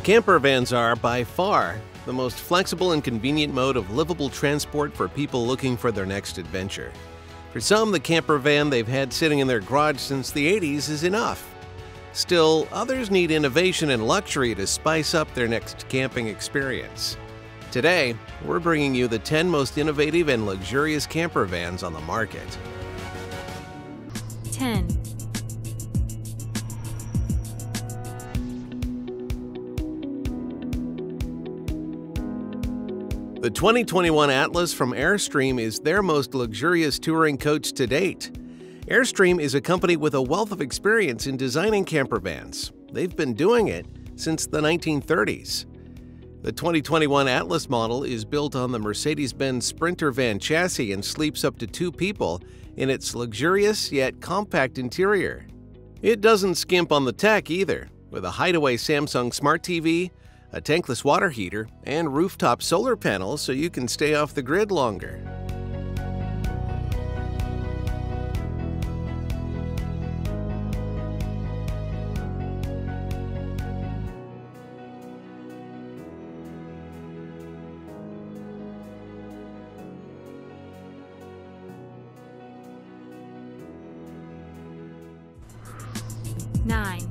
Camper vans are, by far, the most flexible and convenient mode of livable transport for people looking for their next adventure. For some, the camper van they've had sitting in their garage since the 80s is enough. Still, others need innovation and luxury to spice up their next camping experience. Today, we're bringing you the 10 most innovative and luxurious camper vans on the market. 10. The 2021 Atlas from Airstream is their most luxurious touring coach to date. Airstream is a company with a wealth of experience in designing camper vans. They've been doing it since the 1930s. The 2021 Atlas model is built on the Mercedes-Benz Sprinter van chassis and sleeps up to 2 people in its luxurious yet compact interior. It doesn't skimp on the tech either, with a hideaway Samsung Smart TV, a tankless water heater, and rooftop solar panels so you can stay off the grid longer. Nine.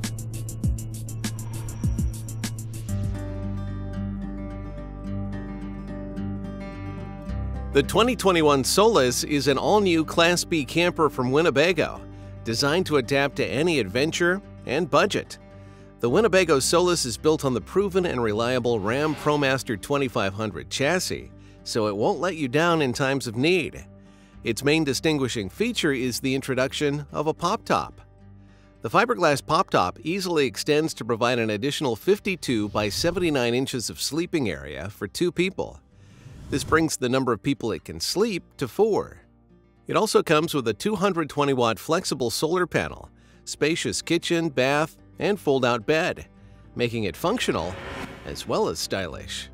The 2021 Solis is an all-new Class B camper from Winnebago, designed to adapt to any adventure and budget. The Winnebago Solis is built on the proven and reliable Ram ProMaster 2500 chassis, so it won't let you down in times of need. Its main distinguishing feature is the introduction of a pop-top. The fiberglass pop-top easily extends to provide an additional 52 by 79 inches of sleeping area for 2 people. This brings the number of people it can sleep to 4. It also comes with a 220-watt flexible solar panel, spacious kitchen, bath, and fold-out bed, making it functional as well as stylish.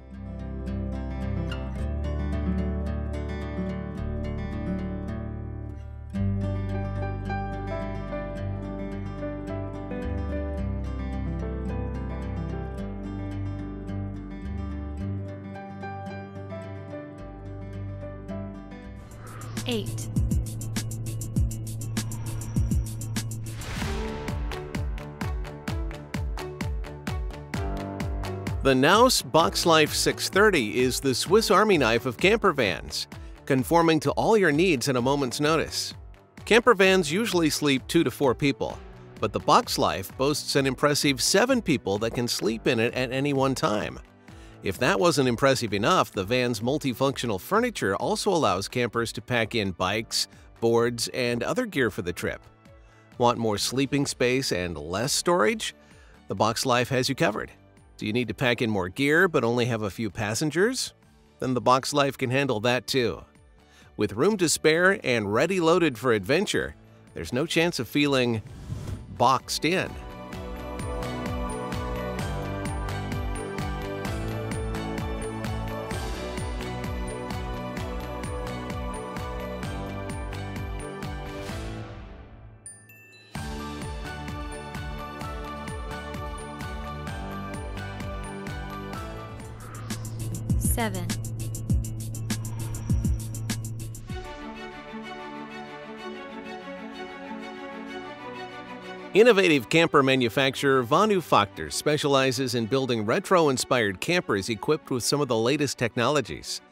Eight. The Knaus BoxLife 630 is the Swiss Army knife of camper vans, conforming to all your needs at a moment's notice. Camper vans usually sleep 2 to 4 people, but the BoxLife boasts an impressive 7 people that can sleep in it at any one time. If that wasn't impressive enough, the van's multifunctional furniture also allows campers to pack in bikes, boards, and other gear for the trip. Want more sleeping space and less storage? The BoxLife has you covered. Do you need to pack in more gear but only have a few passengers? Then the BoxLife can handle that too. With room to spare and ready loaded for adventure, there's no chance of feeling boxed in. Seven. Innovative camper manufacturer Vanhoefachter specializes in building retro-inspired campers equipped with some of the latest technologies.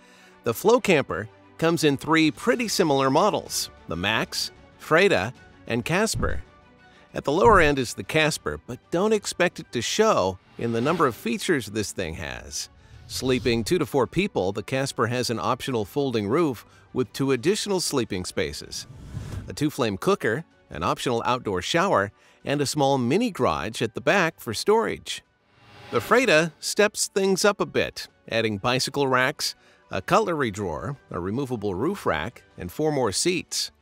The Flow Camper comes in 3 pretty similar models: the Max, Freda, and Casper. At the lower end is the Casper, but don't expect it to show in the number of features this thing has. Sleeping 2 to 4 people, the Casper has an optional folding roof with 2 additional sleeping spaces, a 2-flame cooker, an optional outdoor shower, and a small mini garage at the back for storage. The Freda steps things up a bit, adding bicycle racks, a cutlery drawer, a removable roof rack, and 4 more seats.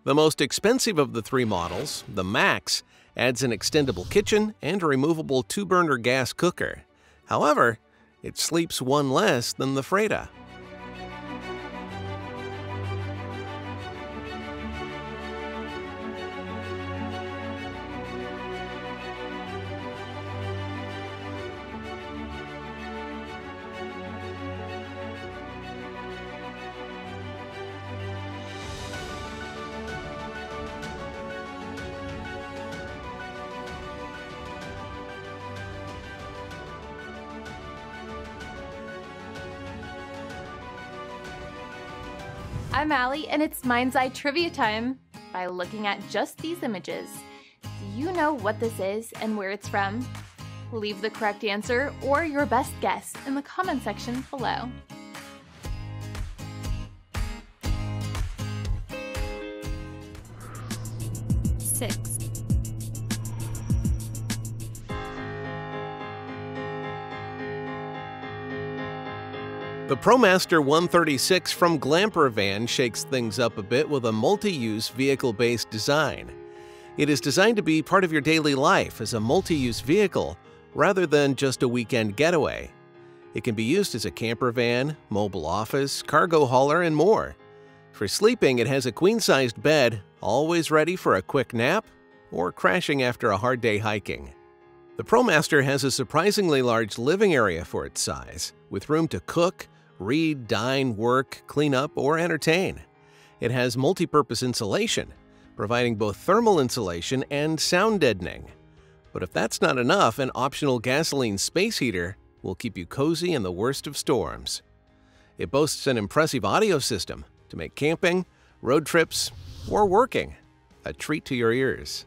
The most expensive of the 3 models, the Max, adds an extendable kitchen and a removable 2-burner gas cooker. However, it sleeps 1 less than the Freda. I'm Allie, and it's Mind's Eye Trivia time. By looking at just these images, do you know what this is and where it's from? Leave the correct answer or your best guess in the comment section below. Six. The ProMaster 136 from Glamper Van shakes things up a bit with a multi-use vehicle-based design. It is designed to be part of your daily life as a multi-use vehicle rather than just a weekend getaway. It can be used as a camper van, mobile office, cargo hauler, and more. For sleeping, it has a queen-sized bed, always ready for a quick nap or crashing after a hard day hiking. The ProMaster has a surprisingly large living area for its size, with room to cook, read, dine, work, clean up, or entertain. It has multi-purpose insulation, providing both thermal insulation and sound deadening. But if that's not enough, an optional gasoline space heater will keep you cozy in the worst of storms. It boasts an impressive audio system to make camping, road trips, or working a treat to your ears.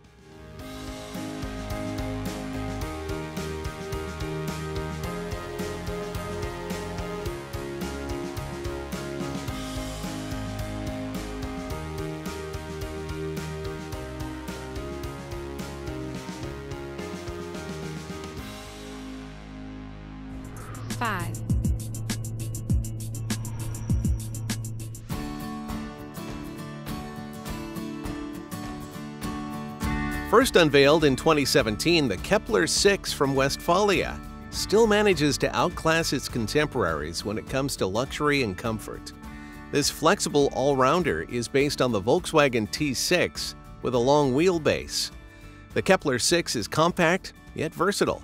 Five. First unveiled in 2017, the Kepler 6 from Westfalia still manages to outclass its contemporaries when it comes to luxury and comfort. This flexible all-rounder is based on the Volkswagen T6 with a long wheelbase. The Kepler 6 is compact yet versatile.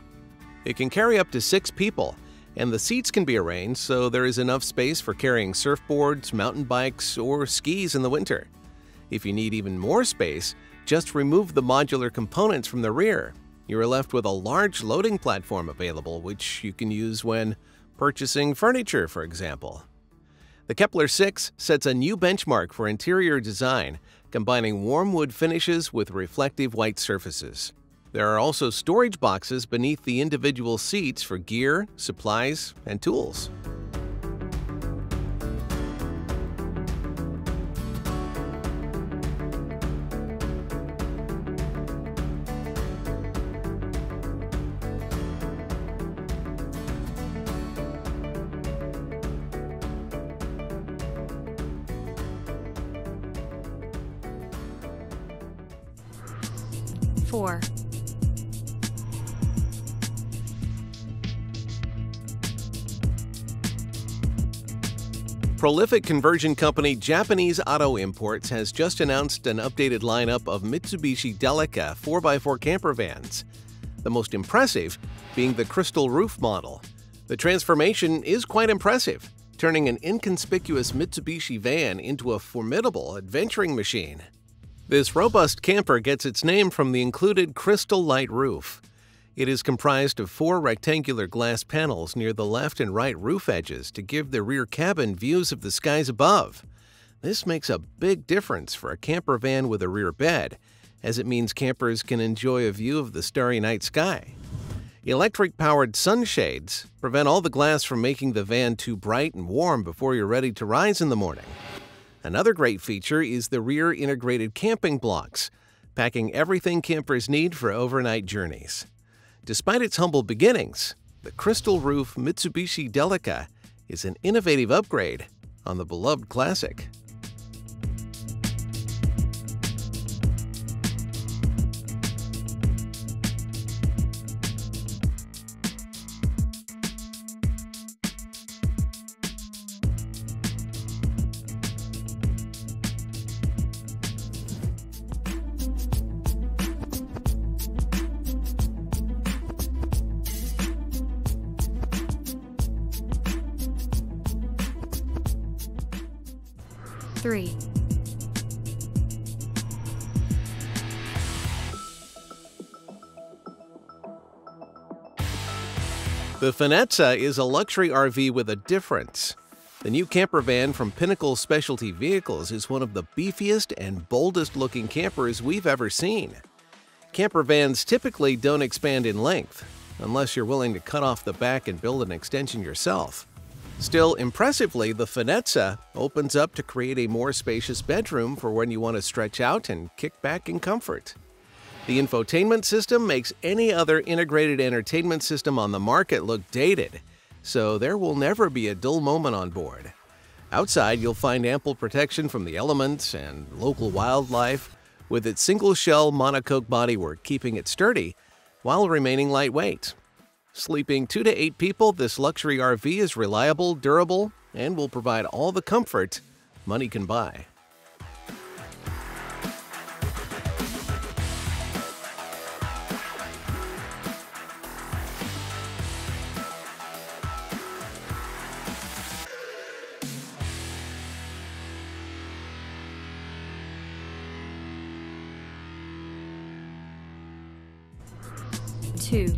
It can carry up to 6 people, and the seats can be arranged so there is enough space for carrying surfboards, mountain bikes, or skis in the winter. If you need even more space, just remove the modular components from the rear. You are left with a large loading platform available, which you can use when purchasing furniture, for example. The Kepler 6 sets a new benchmark for interior design, combining warm wood finishes with reflective white surfaces. There are also storage boxes beneath the individual seats for gear, supplies, and tools. Four. Prolific conversion company Japanese Auto Imports has just announced an updated lineup of Mitsubishi Delica 4x4 camper vans, the most impressive being the Crystal Roof model. The transformation is quite impressive, turning an inconspicuous Mitsubishi van into a formidable adventuring machine. This robust camper gets its name from the included Crystal Light roof. It is comprised of 4 rectangular glass panels near the left and right roof edges to give the rear cabin views of the skies above. This makes a big difference for a camper van with a rear bed, as it means campers can enjoy a view of the starry night sky. Electric-powered sunshades prevent all the glass from making the van too bright and warm before you're ready to rise in the morning. Another great feature is the rear integrated camping blocks, packing everything campers need for overnight journeys. Despite its humble beginnings, the Crystal Roof Mitsubishi Delica is an innovative upgrade on the beloved classic. Three. The Finezza is a luxury RV with a difference. The new camper van from Pinnacle Specialty Vehicles is one of the beefiest and boldest looking campers we've ever seen. Camper vans typically don't expand in length, unless you're willing to cut off the back and build an extension yourself. Still, impressively, the Finezza opens up to create a more spacious bedroom for when you want to stretch out and kick back in comfort. The infotainment system makes any other integrated entertainment system on the market look dated, so there will never be a dull moment on board. Outside, you'll find ample protection from the elements and local wildlife, with its single-shell monocoque bodywork keeping it sturdy while remaining lightweight. Sleeping 2 to 8 people, this luxury RV is reliable, durable, and will provide all the comfort money can buy. Two.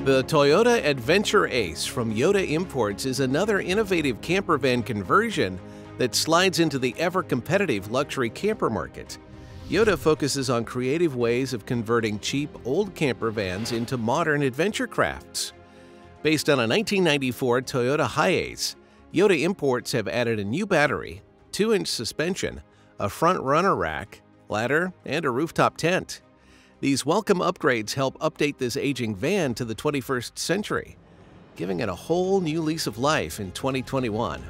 The Toyota Adventure Ace from Yoda Imports is another innovative camper van conversion that slides into the ever-competitive luxury camper market. Yoda focuses on creative ways of converting cheap old camper vans into modern adventure crafts. Based on a 1994 Toyota Hiace, Yoda Imports have added a new battery, 2-inch suspension, a front runner rack, ladder, and a rooftop tent. These welcome upgrades help update this aging van to the 21st century, giving it a whole new lease of life in 2021.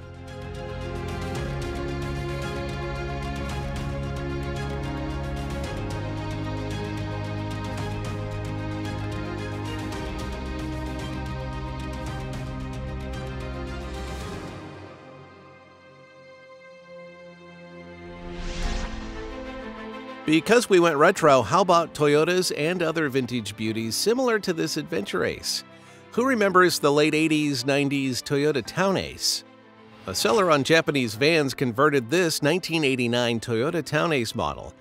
Because we went retro, how about Toyotas and other vintage beauties similar to this Adventure Ace? Who remembers the late 80s, 90s Toyota Town Ace? A seller on Japanese vans converted this 1989 Toyota Town Ace model,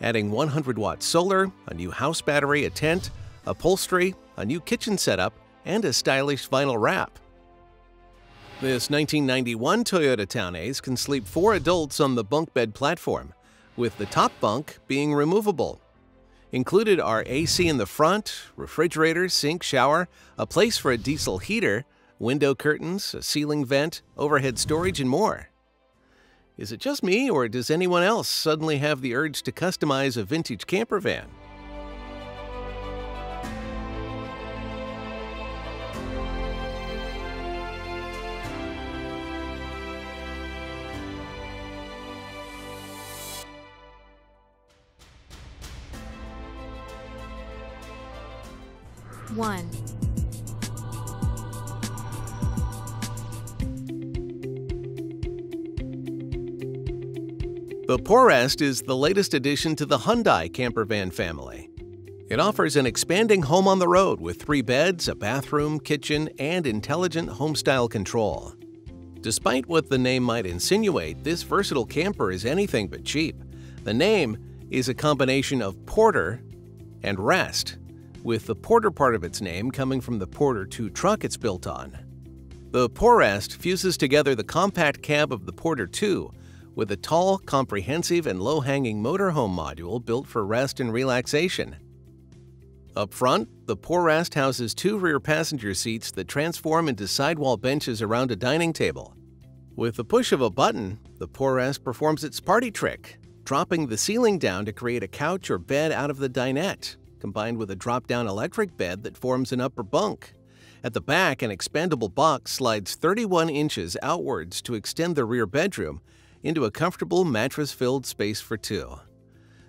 adding 100-watt solar, a new house battery, a tent, upholstery, a new kitchen setup, and a stylish vinyl wrap. This 1991 Toyota Town Ace can sleep 4 adults on the bunk bed platform, with the top bunk being removable. Included are AC in the front, refrigerator, sink, shower, a place for a diesel heater, window curtains, a ceiling vent, overhead storage, and more. Is it just me, or does anyone else suddenly have the urge to customize a vintage camper van? One. The Porest is the latest addition to the Hyundai camper van family. It offers an expanding home on the road with 3 beds, a bathroom, kitchen, and intelligent home-style control. Despite what the name might insinuate, this versatile camper is anything but cheap. The name is a combination of Porter and Rest, with the Porter part of its name coming from the Porter 2 truck it's built on. The Porest fuses together the compact cab of the Porter 2 with a tall, comprehensive, and low-hanging motorhome module built for rest and relaxation. Up front, the Porest houses 2 rear passenger seats that transform into sidewall benches around a dining table. With the push of a button, the Porest performs its party trick, dropping the ceiling down to create a couch or bed out of the dinette, combined with a drop-down electric bed that forms an upper bunk. At the back, an expandable box slides 31 inches outwards to extend the rear bedroom into a comfortable mattress-filled space for 2.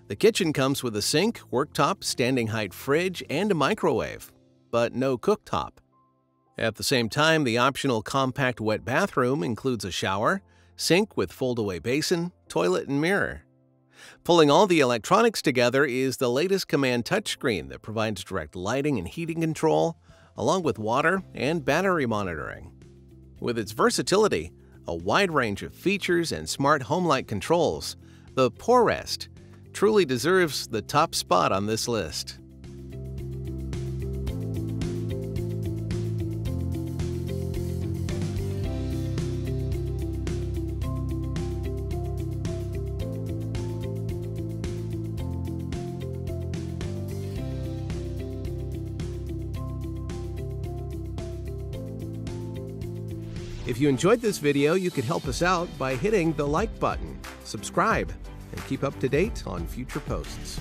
The kitchen comes with a sink, worktop, standing height fridge, and a microwave, but no cooktop. At the same time, the optional compact wet bathroom includes a shower, sink with fold-away basin, toilet, and mirror. Pulling all the electronics together is the latest Command touchscreen that provides direct lighting and heating control, along with water and battery monitoring. With its versatility, a wide range of features, and smart home-like controls, the Porest truly deserves the top spot on this list. If you enjoyed this video, you could help us out by hitting the like button, subscribe, and keep up to date on future posts.